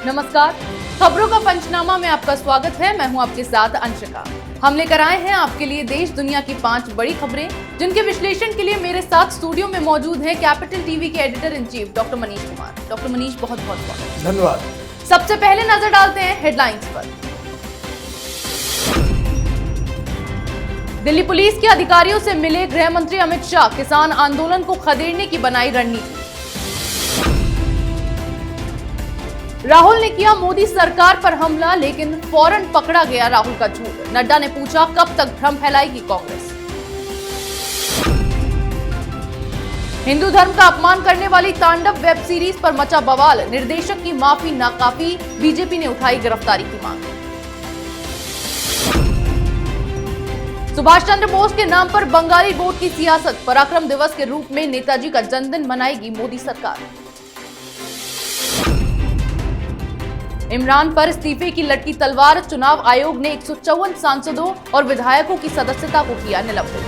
नमस्कार, खबरों का पंचनामा में आपका स्वागत है। मैं हूं आपके साथ अंशिका। हम लेकर आए हैं आपके लिए देश दुनिया की 5 बड़ी खबरें, जिनके विश्लेषण के लिए मेरे साथ स्टूडियो में मौजूद हैं कैपिटल टीवी के editor in chief doctor Manish Kumar. Doctor Manish, बहुत बहुत स्वागत। धन्यवाद। सबसे पहले नजर डालते हैं हेडलाइंस पर। दिल्ली पुलिस के अधिकारियों से मिले गृह मंत्री अमित शाह, किसान आंदोलन को खदेड़ने की बनाई रणनीति। राहुल ने किया मोदी सरकार पर हमला, लेकिन फौरन पकड़ा गया राहुल का झूठ। नड्डा ने पूछा कब तक भ्रम फैलाएगी कांग्रेस। हिंदू धर्म का अपमान करने वाली तांडव वेब सीरीज पर मचा बवाल, निर्देशक की माफी नाकाफी, बीजेपी ने उठाई गिरफ्तारी की मांग। सुभाष चंद्र बोस के नाम पर बंगाली वोट की सियासत, पराक्रम दिवस के रूप में नेताजी का जन्मदिन मनाएगी मोदी सरकार। इमरान पर इस्तीफे की लटकी तलवार, चुनाव आयोग ने 154 सांसदों और विधायकों की सदस्यता को किया निलंबित।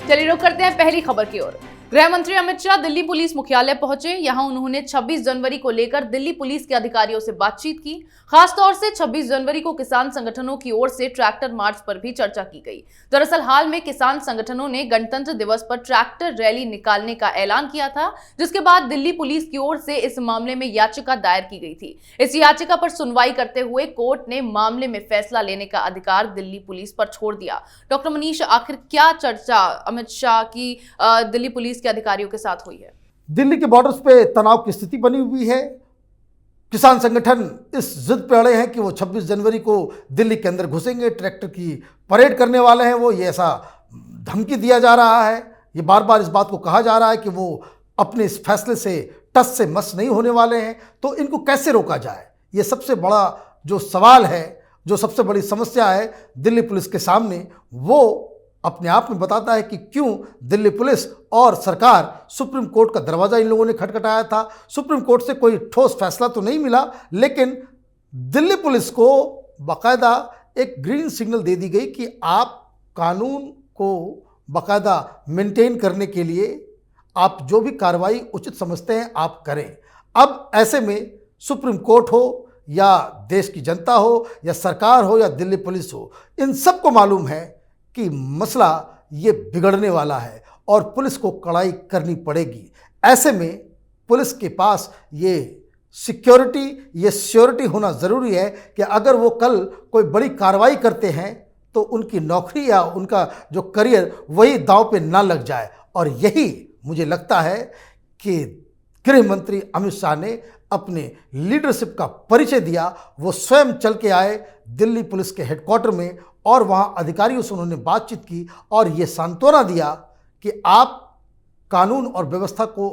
चलिए रुक करते हैं पहली खबर की ओर। गृह मंत्री अमित शाह दिल्ली पुलिस मुख्यालय पहुंचे। यहां उन्होंने 26 जनवरी को लेकर दिल्ली पुलिस के अधिकारियों से बातचीत की। खासतौर से 26 जनवरी को किसान संगठनों की ओर से ट्रैक्टर मार्च पर भी चर्चा की गई। दरअसल हाल में किसान संगठनों ने गणतंत्र दिवस पर ट्रैक्टर रैली निकालने का ऐलान किया था, जिसके बाद दिल्ली पुलिस की ओर से इस मामले में याचिका दायर की गई थी। इस याचिका पर सुनवाई करते हुए कोर्ट ने मामले में फैसला लेने का अधिकार दिल्ली पुलिस पर छोड़ दिया। डॉक्टर मनीष, आखिर क्या चर्चा अमित शाह की दिल्ली पुलिस के अधिकारियों के साथ हुई है? दिल्ली के बॉर्डर्स पे तनाव की स्थिति बनी हुई है। किसान संगठन इस जिद पे अड़े हैं कि वो 26 जनवरी को दिल्ली के अंदर घुसेंगे, ट्रैक्टर की परेड करने वाले हैं। वो ये ऐसा धमकी दिया जा रहा है, ये बार बार इस बात को कहा जा रहा है कि वो अपने इस फैसले से टस से मस नहीं होने वाले हैं। तो इनको कैसे रोका जाए, ये सबसे बड़ा जो सवाल है, जो सबसे बड़ी समस्या है दिल्ली पुलिस के सामने, वो अपने आप में बताता है कि क्यों दिल्ली पुलिस और सरकार, सुप्रीम कोर्ट का दरवाज़ा इन लोगों ने खटखटाया था। सुप्रीम कोर्ट से कोई ठोस फैसला तो नहीं मिला, लेकिन दिल्ली पुलिस को बाकायदा एक ग्रीन सिग्नल दे दी गई कि आप कानून को बाकायदा मेंटेन करने के लिए आप जो भी कार्रवाई उचित समझते हैं आप करें। अब ऐसे में सुप्रीम कोर्ट हो या देश की जनता हो या सरकार हो या दिल्ली पुलिस हो, इन सबको मालूम है कि मसला ये बिगड़ने वाला है और पुलिस को कड़ाई करनी पड़ेगी। ऐसे में पुलिस के पास ये सिक्योरिटी, ये श्योरिटी होना ज़रूरी है कि अगर वो कल कोई बड़ी कार्रवाई करते हैं तो उनकी नौकरी या उनका जो करियर वही दांव पे ना लग जाए। और यही मुझे लगता है कि गृह मंत्री अमित शाह ने अपने लीडरशिप का परिचय दिया। वो स्वयं चल के आए दिल्ली पुलिस के हेडक्वार्टर में और वहाँ अधिकारियों से उन्होंने बातचीत की और ये सांत्वना दिया कि आप कानून और व्यवस्था को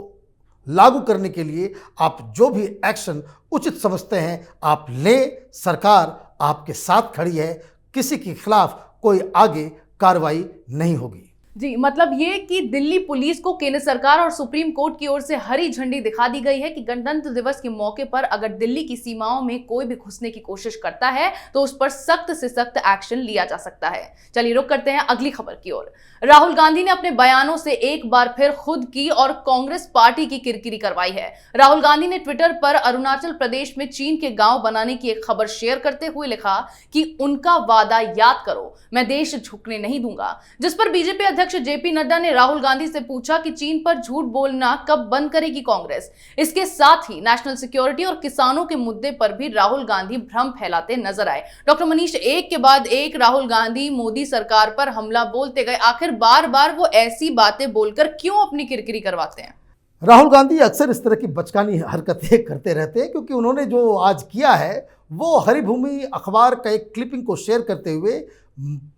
लागू करने के लिए आप जो भी एक्शन उचित समझते हैं आप लें। सरकार आपके साथ खड़ी है, किसी के खिलाफ कोई आगे कार्रवाई नहीं होगी। जी, मतलब ये कि दिल्ली पुलिस को केंद्र सरकार और सुप्रीम कोर्ट की ओर से हरी झंडी दिखा दी गई है कि गणतंत्र दिवस के मौके पर अगर दिल्ली की सीमाओं में कोई भी घुसने की कोशिश करता है तो उस पर सख्त से सख्त एक्शन लिया जा सकता है। चलिए रुक करते हैं अगली खबर की ओर। राहुल गांधी ने अपने बयानों से एक बार फिर खुद की और कांग्रेस पार्टी की किरकिरी करवाई है। राहुल गांधी ने ट्विटर पर अरुणाचल प्रदेश में चीन के गांव बनाने की एक खबर शेयर करते हुए लिखा कि उनका वादा याद करो, मैं देश झुकने नहीं दूंगा। जिस पर बीजेपी अध्यक्ष जेपी नड्डा ने राहुल गांधी से पूछा कि चीन पर झूठ बोलना कब बंद करेगी कांग्रेस। इसके साथ ही नेशनल सिक्योरिटी और किसानों के मुद्दे पर भी राहुल गांधी भ्रम फैलाते नजर आए। डॉक्टर मनीष, एक के बाद एक राहुल गांधी मोदी सरकार पर हमला बोलते गए। आखिर बार बार वो ऐसी बातें बोलकर क्यों अपनी किरकिरी करवाते हैं? राहुल गांधी अक्सर इस तरह की बचकानी हरकतें करते रहते हैं, क्योंकि उन्होंने जो आज किया है वो हरिभूमि अखबार का एक क्लिपिंग को शेयर करते हुए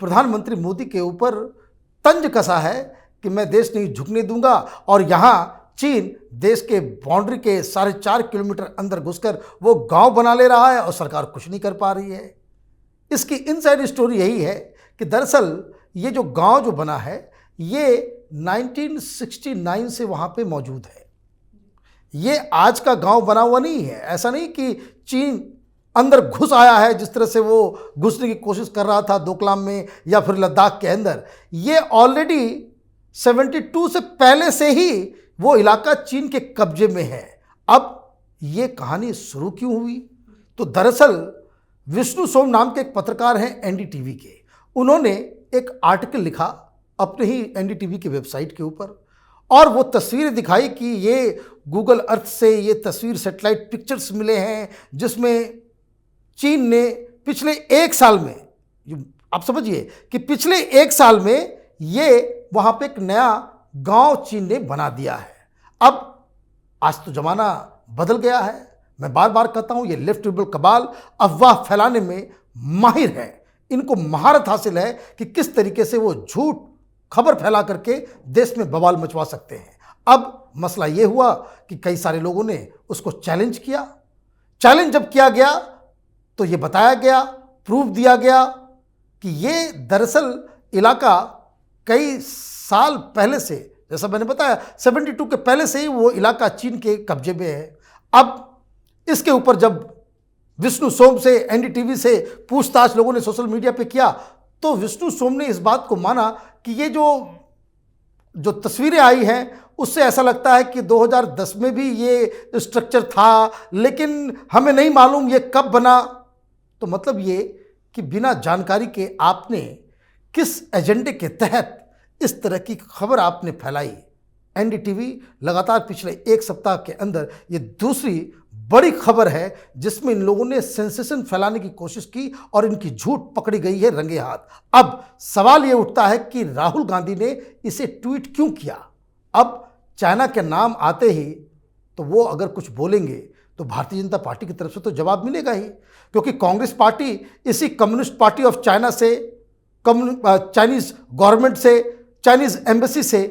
प्रधानमंत्री मोदी के ऊपर तंज कसा है कि मैं देश नहीं झुकने दूंगा। और यहाँ चीन देश के बाउंड्री के 4.5 किलोमीटर अंदर घुसकर वो गांव बना ले रहा है और सरकार कुछ नहीं कर पा रही है। इसकी इनसाइड स्टोरी यही है कि दरअसल ये जो गांव जो बना है ये 1969 से वहाँ पे मौजूद है। ये आज का गांव बना हुआ नहीं है। ऐसा नहीं कि चीन अंदर घुस आया है जिस तरह से वो घुसने की कोशिश कर रहा था डोकलाम में या फिर लद्दाख के अंदर। ये ऑलरेडी 72 से पहले से ही वो इलाका चीन के कब्जे में है। अब ये कहानी शुरू क्यों हुई? तो दरअसल विष्णु सोम नाम के एक पत्रकार हैं एनडीटीवी के, उन्होंने एक आर्टिकल लिखा अपने ही एनडीटीवी की वेबसाइट के ऊपर और वो तस्वीरें दिखाई कि ये गूगल अर्थ से ये तस्वीर सैटेलाइट पिक्चर्स मिले हैं जिसमें चीन ने पिछले एक साल में, आप समझिए कि पिछले एक साल में ये वहाँ पे एक नया गांव चीन ने बना दिया है। अब आज तो ज़माना बदल गया है। मैं बार बार कहता हूँ ये लेफ्ट ट्रिब्यूनल कबाल अफवाह फैलाने में माहिर है। इनको महारत हासिल है कि किस तरीके से वो झूठ खबर फैला करके देश में बवाल मचवा सकते हैं। अब मसला ये हुआ कि कई सारे लोगों ने उसको चैलेंज किया। चैलेंज जब किया गया तो ये बताया गया, प्रूफ दिया गया कि ये दरअसल इलाका कई साल पहले से, जैसा मैंने बताया 72 के पहले से ही वो इलाका चीन के कब्जे में है। अब इसके ऊपर जब विष्णु सोम से, एनडीटीवी से पूछताछ लोगों ने सोशल मीडिया पे किया तो विष्णु सोम ने इस बात को माना कि ये जो तस्वीरें आई हैं उससे ऐसा लगता है कि 2010 में भी ये स्ट्रक्चर था, लेकिन हमें नहीं मालूम ये कब बना। तो मतलब ये कि बिना जानकारी के आपने किस एजेंडे के तहत इस तरह की खबर आपने फैलाई। एनडीटीवी लगातार पिछले एक सप्ताह के अंदर ये दूसरी बड़ी खबर है जिसमें इन लोगों ने सेंसेशन फैलाने की कोशिश की और इनकी झूठ पकड़ी गई है रंगे हाथ। अब सवाल ये उठता है कि राहुल गांधी ने इसे ट्वीट क्यों किया? अब चाइना के नाम आते ही तो वो अगर कुछ बोलेंगे तो भारतीय जनता पार्टी की तरफ से तो जवाब मिलेगा ही, क्योंकि कांग्रेस पार्टी इसी कम्युनिस्ट पार्टी ऑफ चाइना से, चाइनीज गवर्नमेंट से, चाइनीज एम्बेसी से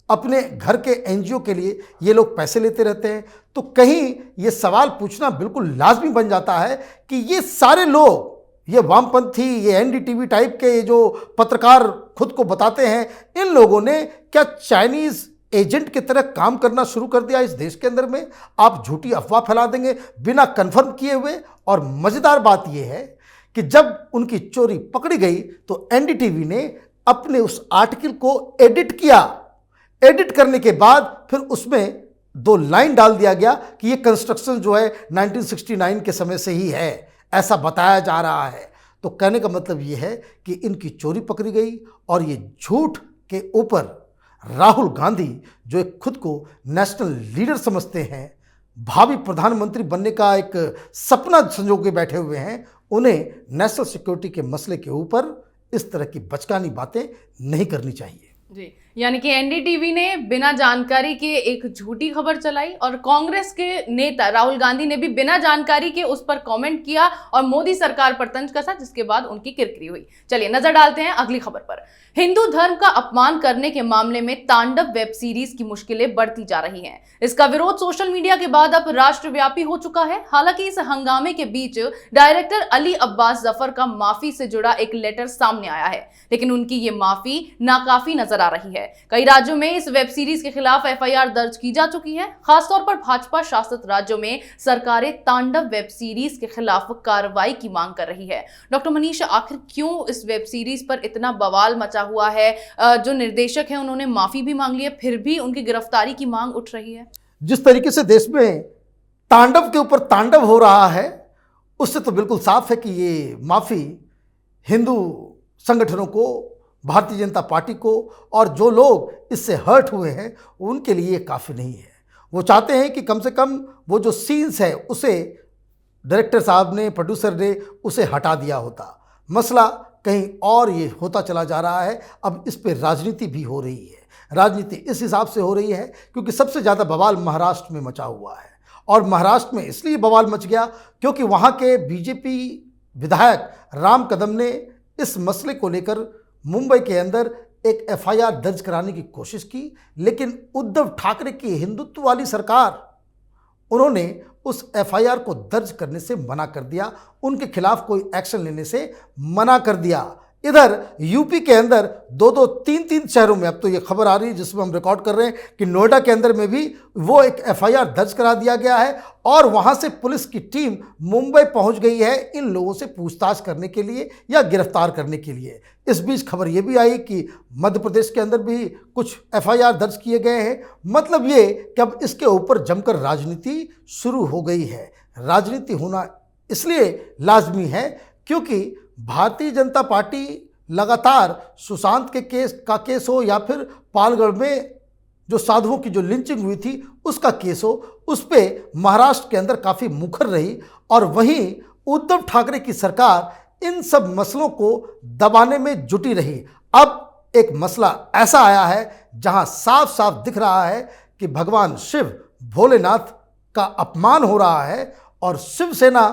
अपने घर के एनजीओ के लिए ये लोग पैसे लेते रहते हैं। तो कहीं ये सवाल पूछना बिल्कुल लाजमी बन जाता है कि ये सारे लोग, ये वामपंथी, ये एनडीटीवी टाइप के ये जो पत्रकार खुद को बताते हैं, इन लोगों ने क्या चाइनीज एजेंट की तरह काम करना शुरू कर दिया इस देश के अंदर में? आप झूठी अफवाह फैला देंगे बिना कंफर्म किए हुए। और मजेदार बात यह है कि जब उनकी चोरी पकड़ी गई तो एनडीटीवी ने अपने उस आर्टिकल को एडिट किया। एडिट करने के बाद फिर उसमें 2 लाइन डाल दिया गया कि ये कंस्ट्रक्शन जो है 1969 के समय से ही है, ऐसा बताया जा रहा है। तो कहने का मतलब ये है कि इनकी चोरी पकड़ी गई और ये झूठ के ऊपर राहुल गांधी, जो एक खुद को नेशनल लीडर समझते हैं, भावी प्रधानमंत्री बनने का एक सपना संजो के बैठे हुए हैं, उन्हें नेशनल सिक्योरिटी के मसले के ऊपर इस तरह की बचकानी बातें नहीं करनी चाहिए। जी, यानी कि एनडीटीवी ने बिना जानकारी के एक झूठी खबर चलाई और कांग्रेस के नेता राहुल गांधी ने भी बिना जानकारी के उस पर कमेंट किया और मोदी सरकार पर तंज कसा, जिसके बाद उनकी किरकिरी हुई। चलिए नजर डालते हैं अगली खबर पर। हिंदू धर्म का अपमान करने के मामले में तांडव वेब सीरीज की मुश्किलें बढ़ती जा रही हैं। इसका विरोध सोशल मीडिया के बाद अब राष्ट्रव्यापी हो चुका है। हालांकि इस हंगामे के बीच डायरेक्टर अली अब्बास जफर का माफी से जुड़ा एक लेटर सामने आया है, लेकिन उनकी ये माफी नाकाफी नजर आ रही है। कई राज्यों में इस वेब सीरीज के खिलाफ एफआईआर दर्ज की जा चुकी है। खासतौर पर भाजपा शासित राज्यों में सरकारें तांडव वेब सीरीज के खिलाफ कार्रवाई की मांग कर रही है। डॉक्टर मनीष, आखिर क्यों इस वेब सीरीज पर इतना बवाल मचा हुआ है? जो निर्देशक है उन्होंने माफी भी मांग ली है, फिर भी उनकी गिरफ्तारी की मांग उठ रही है। जिस तरीके से देश में तांडव के ऊपर तांडव हो रहा है, उससे तो बिल्कुल साफ है कि ये माफी हिंदू संगठनों को, भारतीय जनता पार्टी को और जो लोग इससे हर्ट हुए हैं उनके लिए काफ़ी नहीं है। वो चाहते हैं कि कम से कम वो जो सीन्स है उसे डायरेक्टर साहब ने, प्रोड्यूसर ने उसे हटा दिया होता। मसला कहीं और ये होता चला जा रहा है। अब इस पे राजनीति भी हो रही है। राजनीति इस हिसाब से हो रही है क्योंकि सबसे ज़्यादा बवाल महाराष्ट्र में मचा हुआ है, और महाराष्ट्र में इसलिए बवाल मच गया क्योंकि वहाँ के बीजेपी विधायक राम कदम ने इस मसले को लेकर मुंबई के अंदर एक एफआईआर दर्ज कराने की कोशिश की, लेकिन उद्धव ठाकरे की हिंदुत्व वाली सरकार, उन्होंने उस एफआईआर को दर्ज करने से मना कर दिया, उनके खिलाफ कोई एक्शन लेने से मना कर दिया। इधर यूपी के अंदर दो दो तीन तीन शहरों में अब तो ये खबर आ रही है जिसमें हम रिकॉर्ड कर रहे हैं कि नोएडा के अंदर में भी वो एक एफआईआर दर्ज करा दिया गया है और वहां से पुलिस की टीम मुंबई पहुंच गई है इन लोगों से पूछताछ करने के लिए या गिरफ्तार करने के लिए। इस बीच खबर ये भी आई कि मध्य प्रदेश के अंदर भी कुछ एफआईआर दर्ज किए गए हैं। मतलब ये कि अब इसके ऊपर जमकर राजनीति शुरू हो गई है। राजनीति होना इसलिए लाजमी है क्योंकि भारतीय जनता पार्टी लगातार सुशांत के केस हो या फिर पालगढ़ में जो साधुओं की जो लिंचिंग हुई थी उसका केस हो, उस पर महाराष्ट्र के अंदर काफ़ी मुखर रही और वहीं उद्धव ठाकरे की सरकार इन सब मसलों को दबाने में जुटी रही। अब एक मसला ऐसा आया है जहां साफ साफ दिख रहा है कि भगवान शिव भोलेनाथ का अपमान हो रहा है और शिवसेना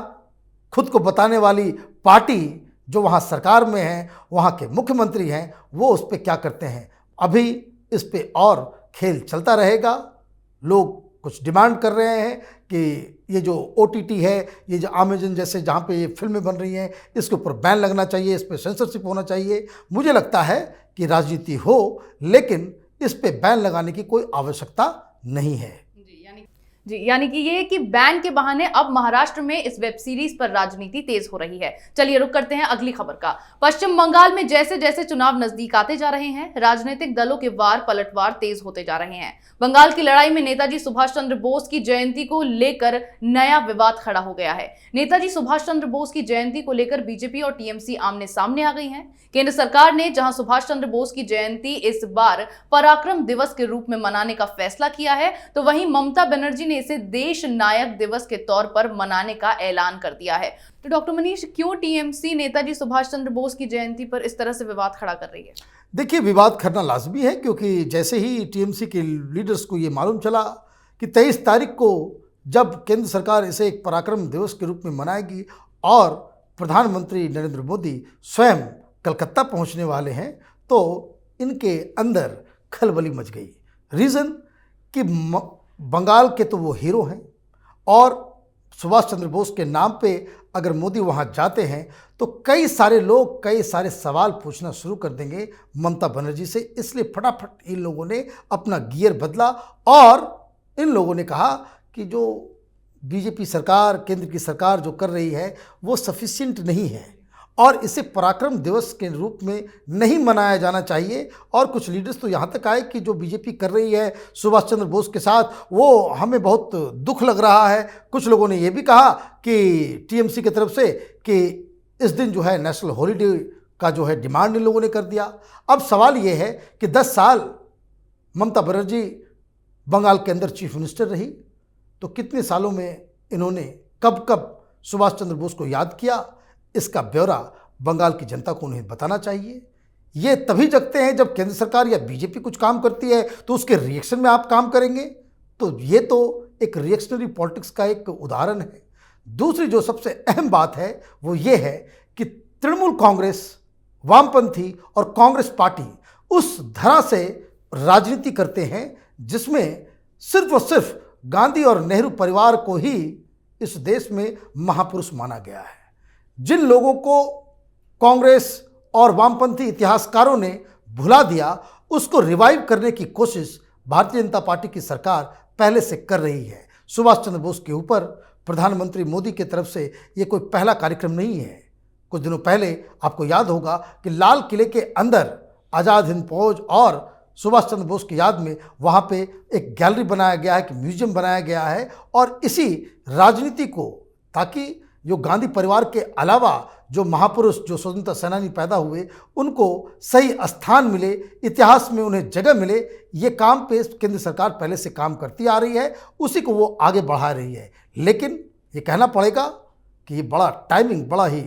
खुद को बताने वाली पार्टी जो वहाँ सरकार में है, वहाँ के मुख्यमंत्री हैं, वो उस पर क्या करते हैं। अभी इस पे और खेल चलता रहेगा। लोग कुछ डिमांड कर रहे हैं कि ये जो ओटीटी है, ये जो अमेजन जैसे जहाँ पे ये फिल्में बन रही हैं, इसके ऊपर बैन लगना चाहिए, इस पर सेंसरशिप होना चाहिए। मुझे लगता है कि राजनीति हो लेकिन इस पे बैन लगाने की कोई आवश्यकता नहीं है। यानी कि ये कि बैन के बहाने अब महाराष्ट्र में इस वेब सीरीज पर राजनीति तेज हो रही है। चलिए रुक करते हैं अगली खबर का। पश्चिम बंगाल में जैसे जैसे चुनाव नजदीक आते जा रहे हैं, राजनीतिक दलों के वार पलटवार तेज होते जा रहे हैं। बंगाल की लड़ाई में नेताजी सुभाष चंद्र बोस की जयंती को लेकर नया विवाद खड़ा हो गया है। नेताजी सुभाष चंद्र बोस की जयंती को लेकर बीजेपी और टीएमसी आमने सामने आ गई हैं। केंद्र सरकार ने जहां सुभाष चंद्र बोस की जयंती इस बार पराक्रम दिवस के रूप में मनाने का फैसला किया है, तो वहीं ममता बनर्जी ने इसे देश नायक दिवस के तौर पर मनाने का ऐलान कर दिया है। तो डॉक्टर मनीष, क्यों टीएमसी नेताजी सुभाष चंद्र बोस की जयंती पर इस तरह से विवाद खड़ा कर रही है? देखिए, विवाद करना लाजमी है क्योंकि जैसे ही टीएमसी के लीडर्स को ये मालूम चला कि 23 तारीख को जब केंद्र सरकार इसे एक पराक्रम दिवस के रूप में मनाएगी और प्रधानमंत्री नरेंद्र मोदी स्वयं कलकत्ता पहुंचने वाले हैं, तो इनके अंदर खलबली मच गई। रीज़न कि बंगाल के तो वो हीरो हैं और सुभाष चंद्र बोस के नाम पे अगर मोदी वहाँ जाते हैं तो कई सारे लोग कई सारे सवाल पूछना शुरू कर देंगे ममता बनर्जी से। इसलिए फटाफट इन लोगों ने अपना गियर बदला और इन लोगों ने कहा कि जो बीजेपी सरकार, केंद्र की सरकार जो कर रही है वो सफिशिएंट नहीं है और इसे पराक्रम दिवस के रूप में नहीं मनाया जाना चाहिए। और कुछ लीडर्स तो यहाँ तक आए कि जो बीजेपी कर रही है सुभाष चंद्र बोस के साथ वो हमें बहुत दुख लग रहा है। कुछ लोगों ने ये भी कहा कि टीएमसी की तरफ से कि इस दिन जो है नेशनल हॉलीडे का जो है डिमांड इन लोगों ने कर दिया। अब सवाल ये है कि 10 साल ममता बनर्जी बंगाल के अंदर चीफ मिनिस्टर रही, तो कितने सालों में इन्होंने कब कब सुभाष चंद्र बोस को याद किया, इसका ब्यौरा बंगाल की जनता को उन्हें बताना चाहिए। ये तभी जगते हैं जब केंद्र सरकार या बीजेपी कुछ काम करती है तो उसके रिएक्शन में आप काम करेंगे। तो ये तो एक रिएक्शनरी पॉलिटिक्स का एक उदाहरण है। दूसरी जो सबसे अहम बात है वो ये है कि तृणमूल कांग्रेस, वामपंथी और कांग्रेस पार्टी उस धरा से राजनीति करते हैं जिसमें सिर्फ और सिर्फ गांधी और नेहरू परिवार को ही इस देश में महापुरुष माना गया है। जिन लोगों को कांग्रेस और वामपंथी इतिहासकारों ने भुला दिया उसको रिवाइव करने की कोशिश भारतीय जनता पार्टी की सरकार पहले से कर रही है। सुभाष चंद्र बोस के ऊपर प्रधानमंत्री मोदी की तरफ से ये कोई पहला कार्यक्रम नहीं है। कुछ दिनों पहले आपको याद होगा कि लाल किले के अंदर आज़ाद हिंद फौज और सुभाष चंद्र बोस की याद में वहाँ पे एक गैलरी बनाया गया है, कि म्यूजियम बनाया गया है और इसी राजनीति को, ताकि जो गांधी परिवार के अलावा जो महापुरुष जो स्वतंत्रता सेनानी पैदा हुए उनको सही स्थान मिले, इतिहास में उन्हें जगह मिले, ये काम पे केंद्र सरकार पहले से काम करती आ रही है, उसी को वो आगे बढ़ा रही है। लेकिन ये कहना पड़ेगा कि ये बड़ा टाइमिंग बड़ा ही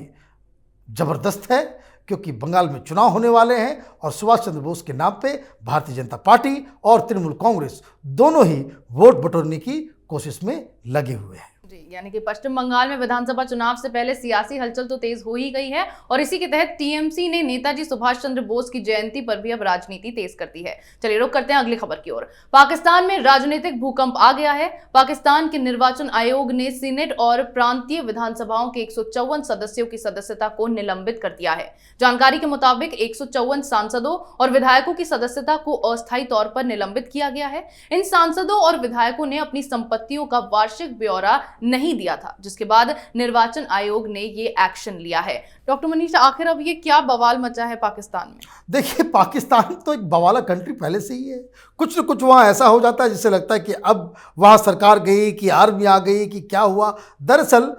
ज़बरदस्त है क्योंकि बंगाल में चुनाव होने वाले हैं और सुभाष चंद्र बोस के नाम पे भारतीय जनता पार्टी और तृणमूल कांग्रेस दोनों ही वोट बटोरने की कोशिश में लगे हुए हैं। यानी कि पश्चिम बंगाल में विधानसभा चुनाव से पहले सियासी हलचल तो तेज हो ही गई है और इसी के तहत टीएमसी ने नेताजी सुभाष चंद्र बोस की जयंती पर भी अब राजनीति तेज कर दी है। चलिए रुक करते हैं अगली खबर की ओर। पाकिस्तान में राजनीतिक भूकंप आ गया है। पाकिस्तान के निर्वाचन आयोग ने सीनेट और प्रांतीय विधानसभाओं के 154 सदस्यों की सदस्यता को निलंबित कर दिया है। जानकारी के मुताबिक 154 सांसदों और विधायकों की सदस्यता को अस्थायी तौर पर निलंबित किया गया है। इन सांसदों और विधायकों ने अपनी संपत्तियों का वार्षिक ब्यौरा नहीं दिया था, जिसके बाद निर्वाचन आयोग ने ये एक्शन लिया है। डॉक्टर मनीष, आखिर अब ये क्या बवाल मचा है पाकिस्तान में? देखिए, पाकिस्तान तो एक बवाला कंट्री पहले से ही है। कुछ न कुछ वहाँ ऐसा हो जाता है जिससे लगता है कि अब वहाँ सरकार गई कि आर्मी आ गई कि क्या हुआ। दरअसल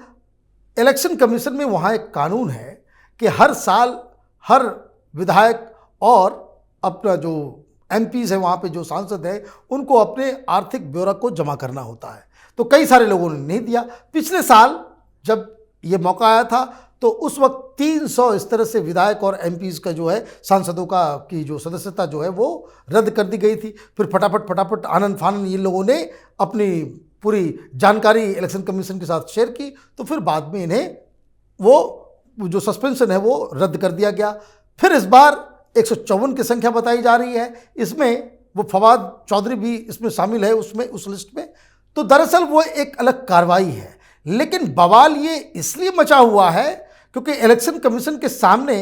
इलेक्शन कमीशन में वहाँ एक कानून है कि हर साल हर विधायक और अपना जो एमपीज है, वहाँ पे जो सांसद हैं, उनको अपने आर्थिक ब्यौरा को जमा करना होता है। तो कई सारे लोगों ने नहीं दिया। पिछले साल जब ये मौका आया था तो उस वक्त 300 इस तरह से विधायक और एमपीज का जो है, सांसदों का की जो सदस्यता जो है वो रद्द कर दी गई थी। फिर फटाफट आनन फानन ये लोगों ने अपनी पूरी जानकारी इलेक्शन कमीशन के साथ शेयर की, तो फिर बाद में इन्हें वो जो सस्पेंशन है वो रद्द कर दिया गया। फिर इस बार 154 की संख्या बताई जा रही है। इसमें वो फवाद चौधरी भी इसमें शामिल है उस लिस्ट में। तो दरअसल वो एक अलग कार्रवाई है, लेकिन बवाल ये इसलिए मचा हुआ है क्योंकि इलेक्शन कमीशन के सामने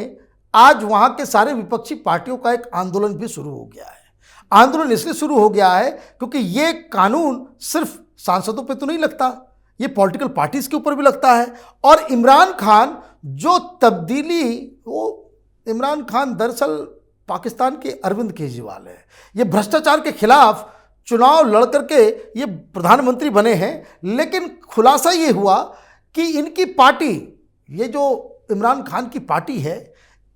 आज वहाँ के सारे विपक्षी पार्टियों का एक आंदोलन भी शुरू हो गया है। आंदोलन इसलिए शुरू हो गया है क्योंकि ये कानून सिर्फ सांसदों पे तो नहीं लगता, ये पॉलिटिकल पार्टीज के ऊपर भी लगता है। और इमरान खान जो तब्दीली, वो इमरान खान दरअसल पाकिस्तान के अरविंद केजरीवाल है। ये भ्रष्टाचार के खिलाफ चुनाव लड़ करके ये प्रधानमंत्री बने हैं, लेकिन खुलासा ये हुआ कि इनकी पार्टी, ये जो इमरान खान की पार्टी है,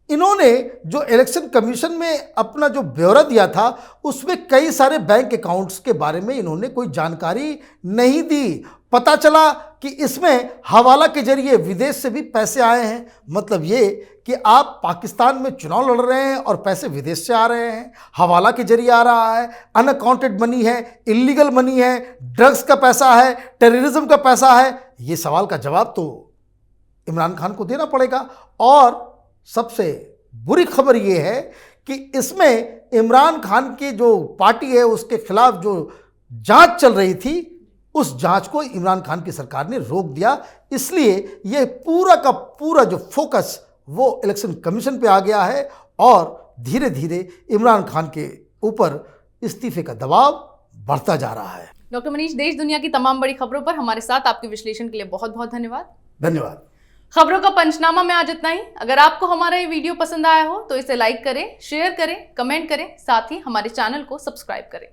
इन्होंने जो इलेक्शन कमीशन में अपना जो ब्यौरा दिया था उसमें कई सारे बैंक अकाउंट्स के बारे में इन्होंने कोई जानकारी नहीं दी। पता चला कि इसमें हवाला के जरिए विदेश से भी पैसे आए हैं। मतलब ये कि आप पाकिस्तान में चुनाव लड़ रहे हैं और पैसे विदेश से आ रहे हैं, हवाला के जरिए आ रहा है, अनअकाउंटेड मनी है, इलीगल मनी है, ड्रग्स का पैसा है, टेररिज्म का पैसा है। ये सवाल का जवाब तो इमरान खान को देना पड़ेगा। और सबसे बुरी खबर ये है कि इसमें इमरान खान की जो पार्टी है उसके खिलाफ जो जांच चल रही थी, उस जांच को इमरान खान की सरकार ने रोक दिया। इसलिए ये पूरा का पूरा जो फोकस वो इलेक्शन कमीशन पे आ गया है और धीरे धीरे इमरान खान के ऊपर इस्तीफे का दबाव बढ़ता जा रहा है। डॉक्टर मनीष, देश दुनिया की तमाम बड़ी खबरों पर हमारे साथ आपके विश्लेषण के लिए बहुत बहुत धन्यवाद। धन्यवाद। खबरों का पंचनामा में आज इतना ही। अगर आपको हमारा ये वीडियो पसंद आया हो तो इसे लाइक करें, शेयर करें, कमेंट करें, साथ ही हमारे चैनल को सब्सक्राइब करें।